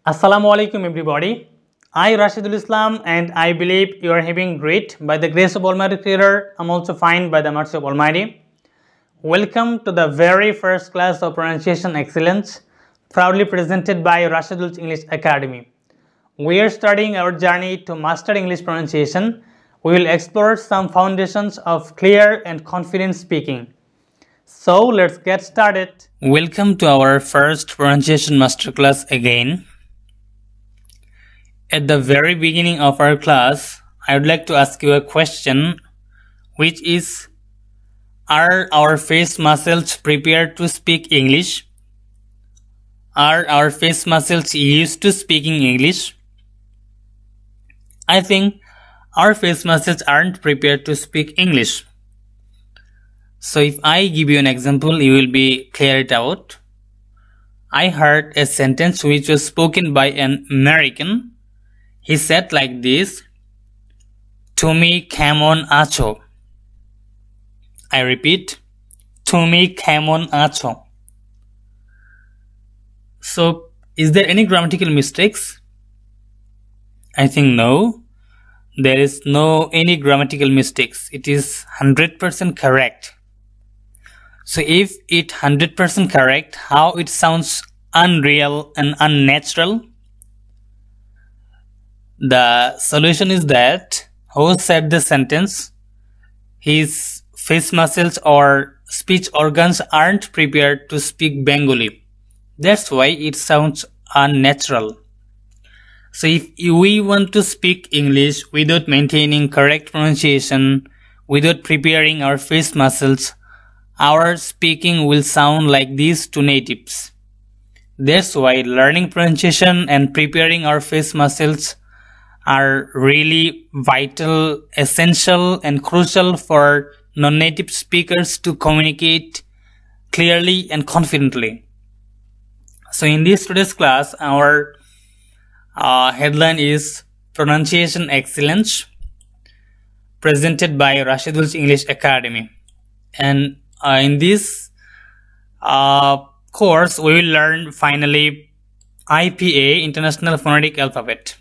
Assalamu alaikum everybody. I Rashidul Islam and I believe you are having great by the grace of Almighty Creator. I'm also fine by the mercy of Almighty. Welcome to the very first class of Pronunciation Excellence, proudly presented by Rashidul's English Academy. We are starting our journey to master English pronunciation. We will explore some foundations of clear and confident speaking. So let's get started. Welcome to our first pronunciation masterclass again. At the very beginning of our class, I would like to ask you a question, which is, are our face muscles prepared to speak English? Are our face muscles used to speaking English? I think our face muscles aren't prepared to speak English. So if I give you an example, you will be clear it out. I heard a sentence which was spoken by an American. He said like this, "Tumi kemon acho." I repeat, "Tumi kemon acho." So, is there any grammatical mistakes? I think no. There is no any grammatical mistakes. It is 100% correct. So, if it 100% correct, how it sounds unreal and unnatural? The solution is that who said the sentence, his face muscles or speech organs aren't prepared to speak Bengali. That's why it sounds unnatural. So if we want to speak English without maintaining correct pronunciation, without preparing our face muscles, our speaking will sound like this to natives. That's why learning pronunciation and preparing our face muscles are really vital, essential and crucial for non-native speakers to communicate clearly and confidently. So in this today's class, our headline is Pronunciation Excellence, presented by Rashidul's English Academy. And in this course, we will learn finally IPA, International Phonetic Alphabet.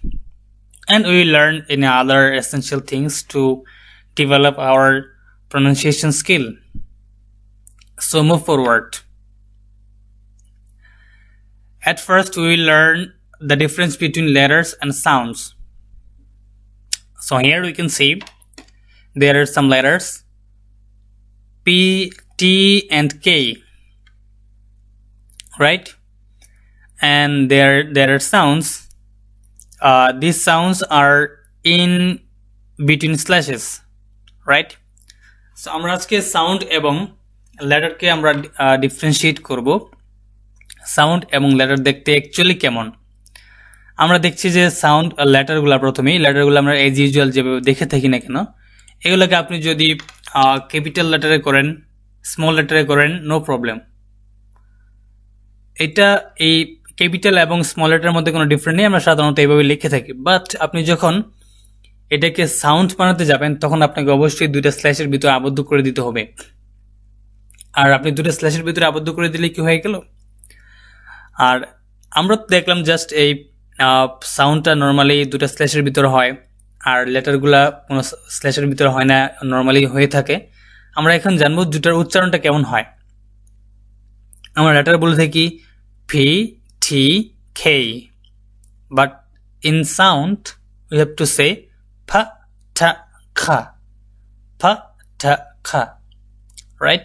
And we will learn any other essential things to develop our pronunciation skill. So move forward. At first, we will learn the difference between letters and sounds. So here we can see there are some letters P, T and K, right? And there are sounds. These sounds are in between slashes, right? So আমরা আজকে sound এবং লেটারকে আমরা differentiate করব। Sound এবং letter দেখতে actually কেমন আমরা দেখছি যে সাউন্ড আর লেটারগুলো প্রথমেই লেটারগুলো আমরা এজ ইউজুয়াল যেভাবে দেখে থাকি না কেন এগুলোকে আপনি যদি ক্যাপিটাল লেটারে করেন স্মল লেটারে করেন নো প্রবলেম। এটা এই ক্যাপিটাল এবং স্মল লেটারের মধ্যে কোনো ডিফারেন্স নেই, আমরা সাধারণত এইভাবে লিখে থাকি। বাট আপনি যখন এটাকে সাউন্ড বানাতে যাবেন তখন আপনাকে অবশ্যই দুইটা স্ল্যাশের ভিতরে আবদ্ধ করে দিতে হবে। আর আপনি দুইটা স্ল্যাশের ভিতরে আবদ্ধ করে দিলে কি হয়ে গেল? আর আমরা দেখলাম জাস্ট এই সাউন্ডটা নর্মালি দুটা স্ল্যাশের ভিতরে হয় আর লেটারগুলা কোনো স্ল্যাশের ভিতরে হয় না, নর্মালি হয়ে থাকে। আমরা এখন জানবো দুটার উচ্চারণটা কেমন হয়। আমরা লেটার বলে থাকি P T, K, but in sound we have to say pa, ta, kha, pa, ta, kha, right?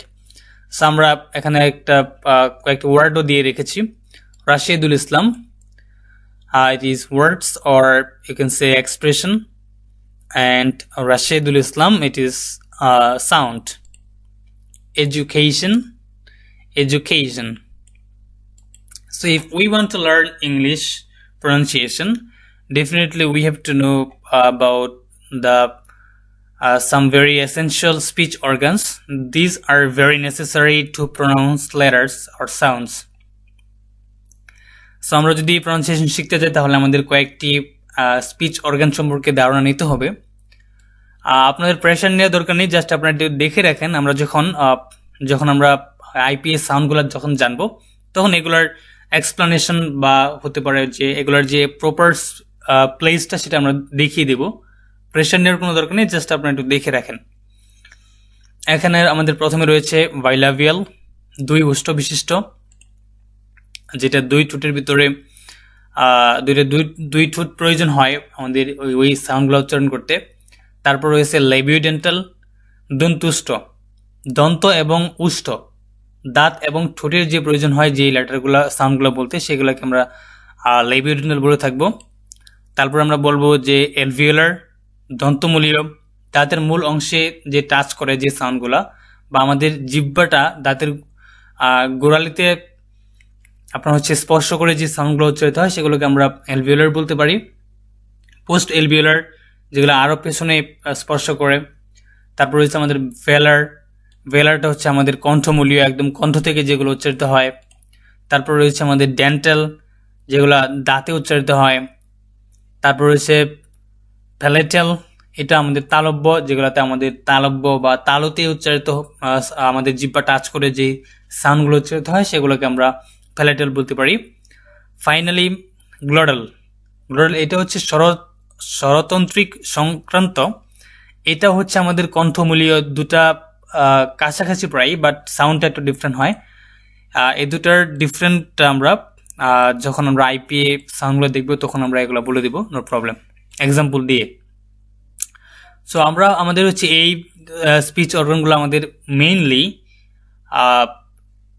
So আমরা এখানে একটা কয়েকটা ওয়ার্ডও দিয়ে রেখেছি। রাশিদুল ইসলাম, it is words or you can say expression, and Rashidul Islam, it is sound. Education. So if we want to learn English pronunciation, definitely we have to know about the some very essential speech organs. These are very necessary to pronounce letters or sounds. So আমরা যদি pronunciation শিখতে চাই তাহলে আমাদের কয়েকটি speech organ সম্পর্কে ধারণা নিতে হবে। আপনাদের প্রেশার নেওয়ার দরকার নেই, জাস্ট আপনারা দেখে রাখেন। আমরা যখন আমরা আইপিএস সাউন্ডগুলো যখন জানবো তখন এগুলার এক্সপ্লানেশন বা হতে পারে যে এগুলোর যে প্রপার প্লেসটা সেটা আমরা দেখিয়ে দেব। প্রেশার নেওয়ার কোনো দরকার নেই, জাস্ট আপনারা একটু দেখে রাখেন। এখানে আমাদের প্রথমে রয়েছে বাইলাভিয়াল, 2 ওষ্ঠ বিশিষ্ট, যেটা 2 ঠোঁটের ভিতরে দুই ঠোঁট প্রয়োজন হয় আমাদের ওই সাউন্ডগুলো উচ্চারণ করতে। তারপর রয়েছে লেবিওডেন্টাল, দন্তুষ্ট, দন্ত এবং উষ্ঠ, দাঁত এবং ঠোঁটের যে প্রয়োজন হয় যে লেটারগুলো সাউন্ডগুলো বলতে, সেগুলোকে আমরা লেবিওডেন্টাল বলে থাকবো। তারপর আমরা বলবো যে এলভিওলার, দন্তমূলীয়, দাঁতের মূল অংশে যে টাচ করে যে সাউন্ডগুলা বা আমাদের জিহ্বাটা দাঁতের গোড়ালিতে আপনার স্পর্শ করে যে সাউন্ডগুলো উচ্চারিত হয় সেগুলোকে আমরা এলভিওলার বলতে পারি। পোস্ট এলভিওলার, যেগুলো আরও পেছনে স্পর্শ করে। তারপর রয়েছে আমাদের ভেলার, ভেলারটা হচ্ছে আমাদের কণ্ঠমূলীয়, একদম কণ্ঠ থেকে যেগুলো উচ্চারিত হয়। তারপর রয়েছে আমাদের ডেন্টাল, যেগুলো দাঁতে উচ্চারিত হয়। তারপর রয়েছে প্যালেটাল, এটা আমাদের তালব্য, যেগুলোতে আমাদের তালব্য বা তালুতে উচ্চারিত আমাদের জিহ্বা টাচ করে যে সাউন্ডগুলো উচ্চারিত হয় সেগুলোকে আমরা প্যালেটাল বলতে পারি। ফাইনালি গ্লোডাল, গ্লোডাল এটা হচ্ছে স্বরতন্ত্রিক সংক্রান্ত, এটা হচ্ছে আমাদের কণ্ঠমূলীয়, দুটা কাছাকাছি প্রায়, বাট সাউন্ডটা একটু ডিফারেন্ট হয়। এই দুটার ডিফারেন্ট আমরা যখন আমরা আইপিএ সাউন্ডগুলো দেখবো তখন আমরা এগুলো বলে দিব, নো প্রবলেম, এক্সাম্পল দিয়ে। সো আমরা আমাদের এই স্পিচ অর্গানগুলো আমাদের মেইনলি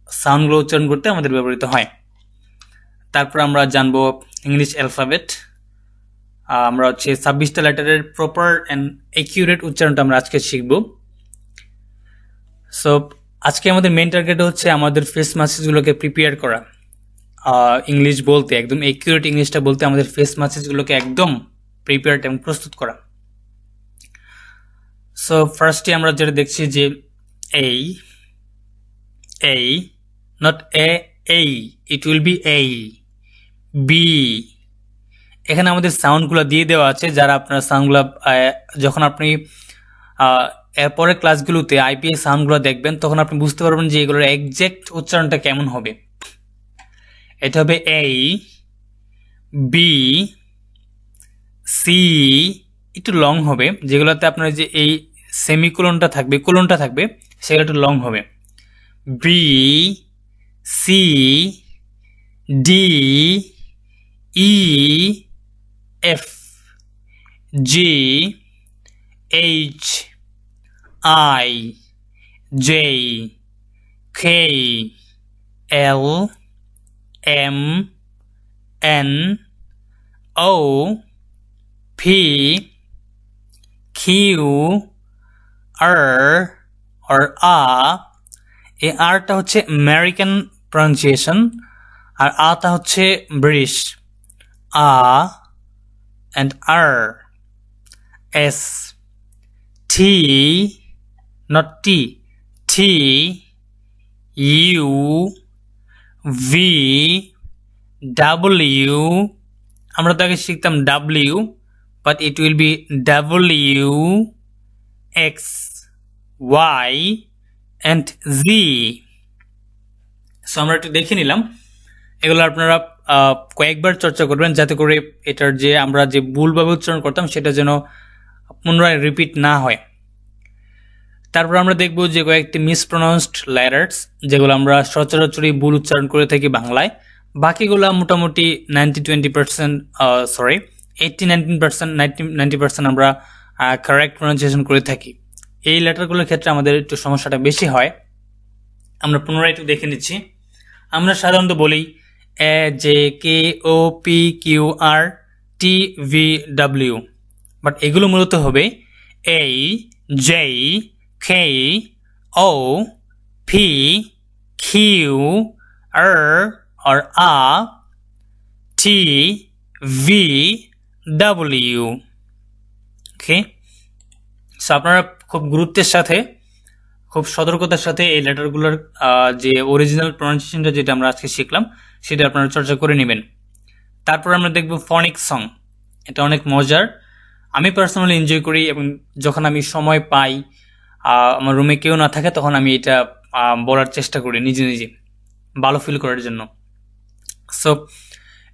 সাউন্ডগুলো উচ্চারণ করতে আমাদের ব্যবহৃত হয়। তারপর আমরা জানবো ইংলিশ অ্যালফাবেট। আমরা 26টা লেটারের প্রপার অ্যান্ড অ্যাকিউরেট উচ্চারণটা আমরা আজকে শিখব। সো আজকে আমাদের মেইন টার্গেট হচ্ছে আমাদের ফেস মেসেজগুলোকে প্রিপেয়ার করা, ইংলিশ বলতে একদম অ্যাকিউরেট ইংলিশটা বলতে আমাদের ফেস মেসেজগুলোকে একদম প্রিপেয়ার্ড এবং প্রস্তুত করা। সো ফার্স্টে আমরা যেটা দেখছি যে এই নট এই, ইট উইল বি এই, বি, এখানে আমাদের সাউন্ডগুলো দিয়ে দেওয়া আছে, যারা আপনার সাউন্ডগুলো যখন আপনি এরপরের ক্লাসগুলোতে আইপিএ সাউন্ডগুলো দেখবেন তখন আপনি বুঝতে পারবেন যে এগুলোর এক্সাক্ট উচ্চারণটা কেমন হবে। এটা হবে এই, বি, সি, একটু লং হবে, যেগুলোতে আপনার যে এই সেমিকোলনটা থাকবে, কোলনটা থাকবে, সেগুলো একটু লং হবে। B, C, D, E, F, G, H, I, J, K, L, M, N, O, P, Q, R এই আরটা হচ্ছে আমেরিকান প্রনাউন্সিয়েশন আর আটা হচ্ছে ব্রিটিশ। আ and R, S, T, not T, T, U, V, W, আমরা তো আগে শিখতাম W, but it will be W, X, Y, and Z. So আমরা একটু দেখে নিলাম, এগুলো আপনারা কয়েকবার চর্চা করবেন যাতে করে এটার যে আমরা যে ভুলভাবে উচ্চারণ করতাম সেটা যেন পুনরায় রিপিট না হয়। তারপর আমরা দেখব যে কয়েকটি মিসপ্রোনাউন্সড লেটার্স যেগুলো আমরা সচরাচরই ভুল উচ্চারণ করে থাকি বাংলায়, বাকিগুলো মোটামুটি 90% আমরা কারেক্ট প্রনাউন্সিয়েশন করে থাকি। এই লেটারগুলোর ক্ষেত্রে আমাদের একটু সমস্যাটা বেশি হয়। আমরা পুনরায় একটু দেখে নিচ্ছি। আমরা সাধারণত বলি A, J, K, O, P, Q, R, T, V, W, but এগুলো মূলত হবে A, J, K, O, P, Q, R, আ, T, V, W. Okay, so আপনারা খুব গুরুত্বের সাথে, খুব সতর্কতার সাথে এই লেটারগুলোর যে অরিজিনাল প্রনাউন্সিয়েশনটা যেটা আমরা আজকে শিখলাম সেটা আপনারা চর্চা করে নেবেন। তারপর আমরা দেখব ফনিক সং। এটা অনেক মজার, আমি পার্সোনালি এনজয় করি এবং যখন আমি সময় পাই, আমার রুমে কেউ না থাকে, তখন আমি এটা বলার চেষ্টা করি নিজে নিজে ভালো ফিল করার জন্য। So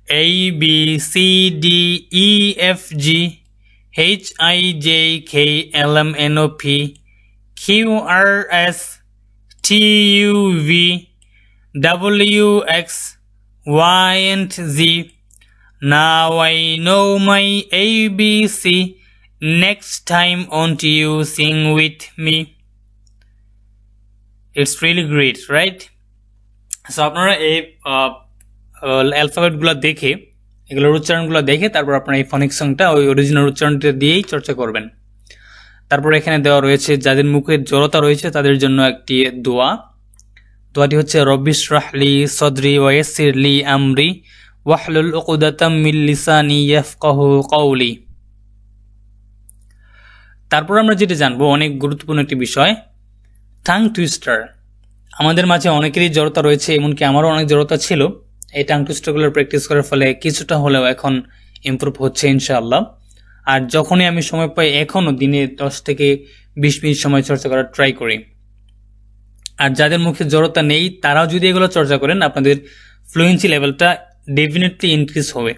A B C D E F G H I J K L M N O P Q R S T U V W X Y and Z. Now I know my ABC. Next time won't you sing with me? It's really great, right? So আপনারা এই অ্যালফাবেটগুলো দেখে, এগুলোর উচ্চারণগুলো দেখে তারপর আপনারা এই ফনিক সংটা ওই original উচ্চারণটা দিয়েই চর্চা করবেন। তারপর এখানে দেওয়া রয়েছে যাদের মুখের জড়তা রয়েছে তাদের জন্য একটি দোয়া। দোয়াটি হচ্ছে রব্বি ইশরাহ লি সদরি ওয়া ইয়াসসির লি আমরি ওয়াহলুল উকদাতাম মিন লিসানি ইয়াফকাহু কওলি। তারপর আমরা যেটা জানবো অনেক গুরুত্বপূর্ণ একটি বিষয়, টাং টুইস্টার। আমাদের মাঝে অনেকেরই জড়তা রয়েছে, এমনকি আমারও অনেক জড়তা ছিল। এই টাং টুইস্টারগুলোর প্র্যাকটিস করার ফলে কিছুটা হলেও এখন ইমপ্রুভ হচ্ছে ইনশাআল্লাহ। আর যখনই আমি সময় পাই এখনও দিনে 10 থেকে 20 মিনিট সময় চর্চা করার ট্রাই করি। আর যাদের মুখে জড়তা নেই তারাও যদি এগুলো চর্চা করেন আপনাদের ফ্লুয়েন্সি লেভেলটা ডেফিনেটলি ইনক্রিজ হবে।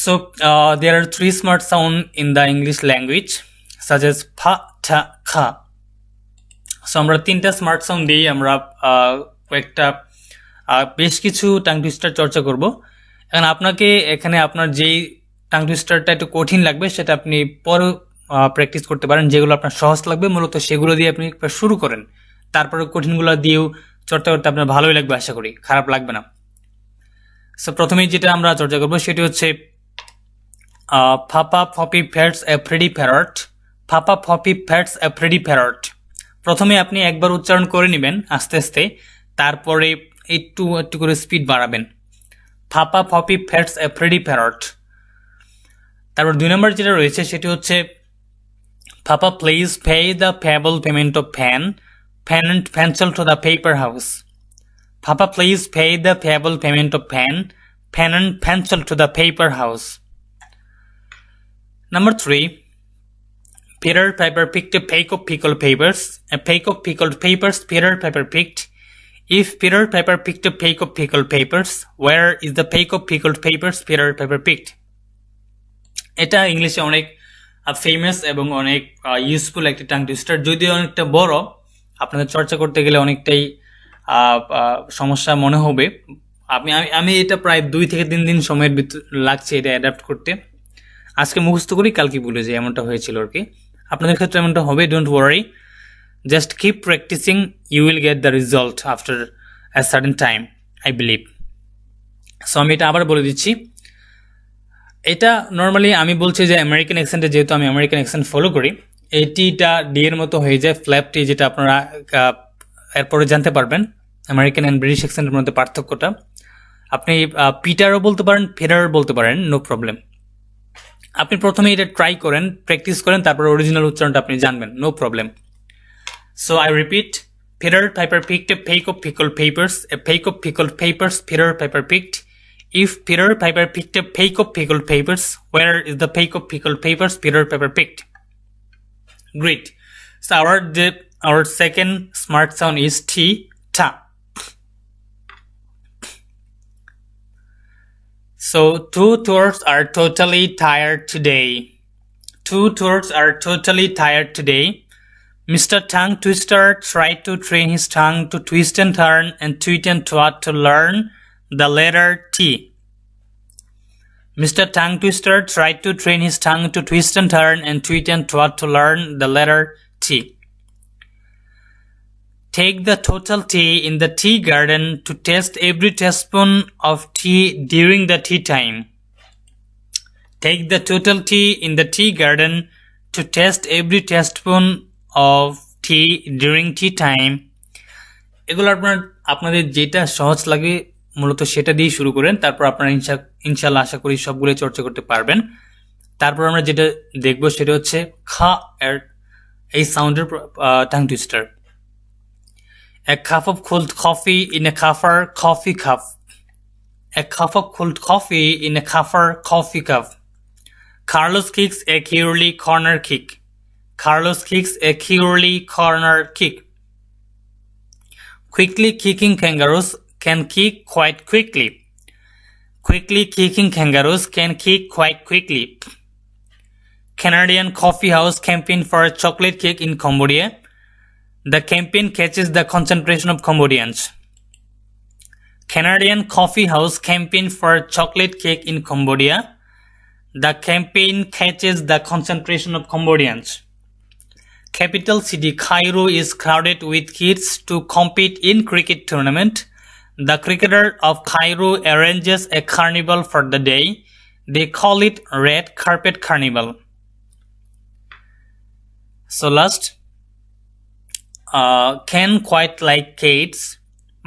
So there are 3 smart sounds in the English language such as pha, tha, kha. So আমরা 3টা স্মার্ট সাউন্ড দিয়ে আমরা কয়েকটা বেশ কিছু টাং টুইস্টার চর্চা করব। এখন আপনাকে এখানে আপনার যেই টাং টুইস্টারটা একটু কঠিন লাগবে সেটা আপনি পরে প্র্যাকটিস করতে পারেন, যেগুলো আপনার সহজ লাগবে মূলত সেগুলো দিয়ে আপনি শুরু করেন, তারপরে কঠিনগুলো দিয়েও চর্চা করতে আপনার ভালোই লাগবে, আশা করি খারাপ লাগবে না। সো প্রথমেই যেটা আমরা চর্চা করবো সেটি হচ্ছে ফাপা ফপি ফ্যাটস এ ফ্রেডি প্যারট। ফাপা ফপি ফ্যাটস এ ফ্রেডি প্যারট। প্রথমে আপনি একবার উচ্চারণ করে নেবেন আস্তে আস্তে, তারপরে একটু একটু করে স্পিড বাড়াবেন। ফাপা ফপি ফ্যাটস এ ফ্রেডি প্যারট। তারপর 2 নম্বর যেটা রয়েছে সেটি হচ্ছে ফাপা please pay the pebble payment of fan fan and pencil to the paper house. ফাপা please pay the pebble payment of fan fan and pencil to the paper house. Number 3, Peter Piper picked a peck of pickled papers. A peck of pickled papers Peter Piper picked. If Peter Piper picked a peck of pickled papers, where is the peck of pickled papers Peter Piper picked? এটা ইংলিশে অনেক famous এবং অনেক useful একটি tongue twister, যদিও অনেকটা বড়, আপনাদের চর্চা করতে গেলে অনেকটাই সমস্যা মনে হবে। আমি এটা প্রায় 2 থেকে 3 দিন সময়ের লাগছে এটা অ্যাডাপ্ট করতে। আজকে মুখস্থ করি কালকে ভুলে যাই, এমনটা হয়েছিল আর কি। আপনাদের ক্ষেত্রে এমনটা হবে, don't worry, just keep practising, you will get the result after a certain time, I believe. So আমি এটা আবার বলে দিচ্ছি। এটা নর্মালি আমি বলছি যে আমেরিকান অ্যাকসেন্টে, যেহেতু আমি আমেরিকান অ্যাকসেন্ট ফলো করি, এটিটা ডি এর মতো হয়ে যায়, ফ্ল্যাপটি, যেটা আপনারা এরপরে জানতে পারবেন আমেরিকান অ্যান্ড ব্রিটিশ অ্যাকসেন্টের মধ্যে পার্থক্যটা। আপনি পিটারও বলতে পারেন, ফেরারও বলতে পারেন, নো প্রবলেম। আপনি প্রথমে এটা ট্রাই করেন, প্র্যাকটিস করেন, তারপর অরিজিনাল উচ্চারণটা আপনি জানবেন, no problem. So I repeat, Peter Piper picked a peck of pickled papers. A peck of pickled papers Peter Piper picked. If Peter Piper picked a peck of pickled papers, where is the peck of pickled papers Peter Piper picked? Great. So our second smart sound is T, ta. So 2 tours are totally tired today. 2 tours are totally tired today. Mr. Tongue Twister tried to train his tongue to twist and turn and tweet and twat to learn the letter T. Mr. Tongue Twister tried to train his tongue to twist and turn and tweet and twat to learn the letter T. Take the total tea in the tea garden to taste every teaspoon of tea during the tea time. Take the total tea in the tea garden to taste every teaspoon of tea during tea time. এগুলো আপনাদের যেটা সহজ লাগে মূলত সেটা দিয়ে শুরু করেন, তারপর আপনারা ইনশাআল্লাহ আশা করি সবগুলো চর্চা করতে পারবেন। তারপর আমরা যেটা দেখব সেটা হচ্ছে খা এর এই সাউন্ডের tongue twister. A cup of cold coffee in a copper coffee cup. A cup of cold coffee in a copper coffee cup. Carlos kicks a curly corner kick. Carlos kicks a curly corner kick. Quickly kicking kangaroos can kick quite quickly. Quickly kicking kangaroos can kick quite quickly. Canadian coffee house campaign for a chocolate cake in Cambodia. The campaign catches the concentration of Cambodians. Canadian coffee house campaign for a chocolate cake in Cambodia. The campaign catches the concentration of Cambodians. Capital city Cairo is crowded with kids to compete in cricket tournament. The cricketer of Cairo arranges a carnival for the day. They call it Red Carpet Carnival. So last, Ken quite like Kate,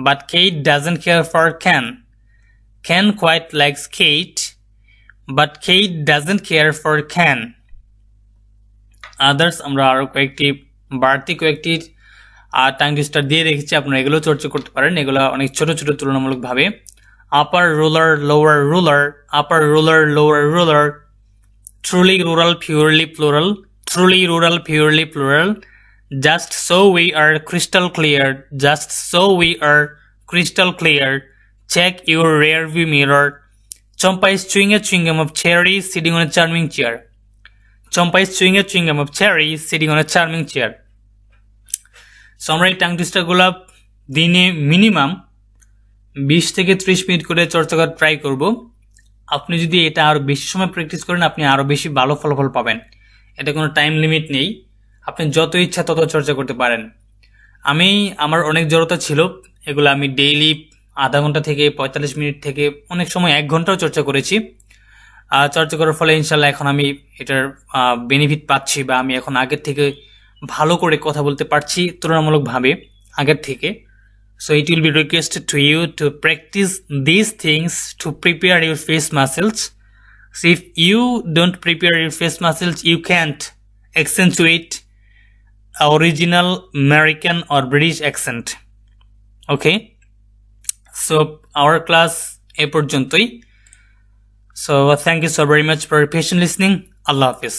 but Kate doesn't care for Ken. Ken quite likes Kate, but Kate doesn't care for Ken. Others আমরা আরো কয়েকটি বাড়তি কয়েকটি tongue twister দিয়ে রেখেছি, আপনারা এগুলো চর্চা করতে পারেন। এগুলো অনেক ছোট ছোট তুলনামূলকভাবে। Upper ruler lower ruler, upper ruler lower ruler, truly rural purely plural, truly rural purely plural, just so we are crystal clear, just so we are crystal clear, check your rear view mirror. Chompa is chewing a chewing gum of cherry sitting on a charming chair. Chompa is chewing a chewing gum of cherry sitting on a charming chair. So আমরা এই tongue twister গুলা দিনে minimum 20 থেকে 30 minute করে চর্চা করার try করব। আপনি যদি এটা আরো বেশি সময় প্র্যাকটিস করেন আপনি আরো বেশি ভালো ফলাফল পাবেন। এটা কোনো টাইম লিমিট নেই, আপনি যত ইচ্ছা তত চর্চা করতে পারেন। আমার অনেক জড়তা ছিল, এগুলো আমি ডেইলি আধা ঘন্টা থেকে 45 মিনিট থেকে অনেক সময় 1 ঘন্টাও চর্চা করেছি। চর্চা করার ফলে ইনশাল্লাহ এখন আমি এটার বেনিফিট পাচ্ছি, বা আমি এখন আগের থেকে ভালো করে কথা বলতে পারছি তুলনামূলকভাবে আগের থেকে। So it will be requested to you to practice these things to prepare your face muscles. So if you don't prepare your face muscles, you can't accentuate original American or British accent. Okay? So our class e porjontoi. So thank you so very much for your patient listening. Allah Hafiz.